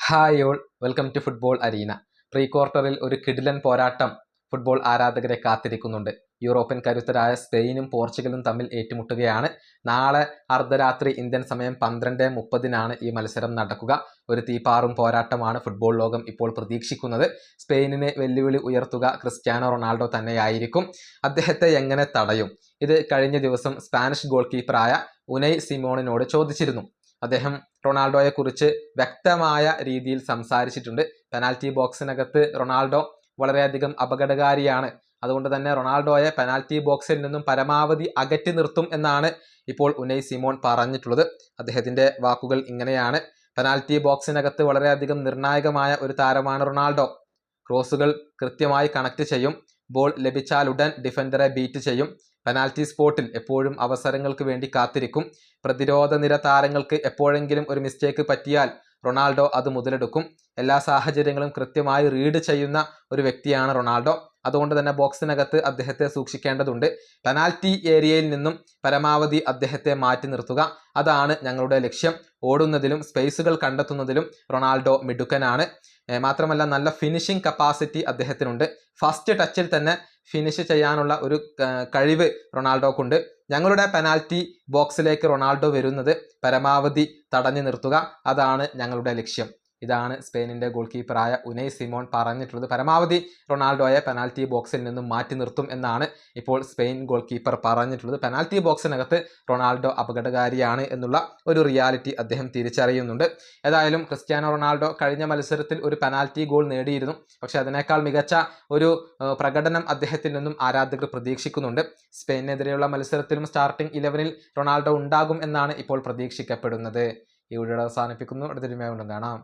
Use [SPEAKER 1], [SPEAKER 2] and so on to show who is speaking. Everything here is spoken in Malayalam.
[SPEAKER 1] Hi all, welcome to football arena. Pre ക്വാർട്ടറിൽ ഒരു കിടിലൻ പോരാട്ടം ഫുട്ബോൾ ആരാധകരെ കാത്തിരിക്കുന്നുണ്ട്. യൂറോപ്യൻ കരുത്തരായ സ്പെയിനും പോർച്ചുഗലും തമ്മിൽ ഏറ്റുമുട്ടുകയാണ്. നാളെ അർദ്ധരാത്രി ഇന്ത്യൻ സമയം 12:30 ഈ മത്സരം നടക്കുക. ഒരു തീപ്പാറും പോരാട്ടമാണ് ഫുട്ബോൾ ലോകം ഇപ്പോൾ പ്രതീക്ഷിക്കുന്നത്. സ്പെയിനിന് വെല്ലുവിളി ഉയർത്തുക ക്രിസ്ത്യാനോ റൊണാൾഡോ തന്നെയായിരിക്കും. അദ്ദേഹത്തെ എങ്ങനെ തടയും? ഇത് കഴിഞ്ഞ ദിവസം സ്പാനിഷ് ഗോൾ കീപ്പറായ ഉനൈ സിമോണിനോട് ചോദിച്ചിരുന്നു. അദ്ദേഹം റൊണാൾഡോയെ കുറിച്ച് വ്യക്തമായ രീതിയിൽ സംസാരിച്ചിട്ടുണ്ട്. പെനാൽറ്റി ബോക്സിനകത്ത് റൊണാൾഡോ വളരെയധികം അപകടകാരിയാണ്. അതുകൊണ്ട് തന്നെ റൊണാൾഡോയെ പെനാൽറ്റി ബോക്സിൽ നിന്നും പരമാവധി അകറ്റി നിർത്തും എന്നാണ് ഇപ്പോൾ ഉനൈ സിമോൺ പറഞ്ഞിട്ടുള്ളത്. അദ്ദേഹത്തിന്റെ വാക്കുകൾ ഇങ്ങനെയാണ്: പെനാൽറ്റി ബോക്സിനകത്ത് വളരെയധികം നിർണായകമായ ഒരു താരമാണ് റൊണാൾഡോ. ക്രോസുകൾ കൃത്യമായി കണക്ട് ചെയ്യും. ബോൾ ലഭിച്ചാലുടൻ ഡിഫൻഡറെ ബീറ്റ് ചെയ്യും. പെനാൽറ്റി സ്പോട്ടിൽ എപ്പോഴും അവസരങ്ങൾക്ക് വേണ്ടി കാത്തിരിക്കും. പ്രതിരോധ നിര താരങ്ങൾക്ക് എപ്പോഴെങ്കിലും ഒരു മിസ്റ്റേക്ക് പറ്റിയാൽ റൊണാൾഡോ അത് മുതലെടുക്കും. എല്ലാ സാഹചര്യങ്ങളും കൃത്യമായി റീഡ് ചെയ്യുന്ന ഒരു വ്യക്തിയാണ് റൊണാൾഡോ. അതുകൊണ്ട് തന്നെ ബോക്സിനകത്ത് അദ്ദേഹത്തെ സൂക്ഷിക്കേണ്ടതുണ്ട്. പെനാൽറ്റി ഏരിയയിൽ നിന്നും പരമാവധി അദ്ദേഹത്തെ മാറ്റി നിർത്തുക, അതാണ് ഞങ്ങളുടെ ലക്ഷ്യം. ഓടുന്നതിലും സ്പേസുകൾ കണ്ടെത്തുന്നതിലും റൊണാൾഡോ മിടുക്കനാണ്. മാത്രമല്ല നല്ല ഫിനിഷിംഗ് കപ്പാസിറ്റി അദ്ദേഹത്തിനുണ്ട്. ഫസ്റ്റ് ടച്ചിൽ തന്നെ ഫിനിഷ് ചെയ്യാനുള്ള ഒരു കഴിവ് റൊണാൾഡോക്കുണ്ട്. ഞങ്ങളുടെ പെനാൽറ്റി ബോക്സിലേക്ക് റൊണാൾഡോ വരുന്നത് പരമാവധി തടഞ്ഞു നിർത്തുക, അതാണ് ഞങ്ങളുടെ ലക്ഷ്യം. ഇതാണ് സ്പെയിനിന്റെ ഗോൾ കീപ്പറായ ഉനൈ സിമോൺ പറഞ്ഞിട്ടുള്ളത്. പരമാവധി റൊണാൾഡോയെ പെനാൽറ്റി ബോക്സിൽ നിന്നും മാറ്റി നിർത്തും എന്നാണ് ഇപ്പോൾ സ്പെയിൻ ഗോൾ കീപ്പർ പറഞ്ഞിട്ടുള്ളത്. പെനാൽറ്റി ബോക്സിനകത്ത് റൊണാൾഡോ അപകടകാരിയാണ് എന്നുള്ള ഒരു റിയാലിറ്റി അദ്ദേഹം തിരിച്ചറിയുന്നുണ്ട്. ഏതായാലും ക്രിസ്ത്യാനോ റൊണാൾഡോ കഴിഞ്ഞ മത്സരത്തിൽ ഒരു പെനാൽറ്റി ഗോൾ നേടിയിരുന്നു. പക്ഷെ അതിനേക്കാൾ മികച്ച ഒരു പ്രകടനം അദ്ദേഹത്തിൽ നിന്നും ആരാധകർ പ്രതീക്ഷിക്കുന്നുണ്ട്. സ്പെയിനെതിരെയുള്ള മത്സരത്തിലും സ്റ്റാർട്ടിംഗ് 11-ൽ റൊണാൾഡോ ഉണ്ടാകും എന്നാണ് ഇപ്പോൾ പ്രതീക്ഷിക്കപ്പെടുന്നത്. ഈ വീഡിയോ അവസാനിപ്പിക്കുന്നു. അടുത്തൊരു വീഡിയോയിൽ കാണാം.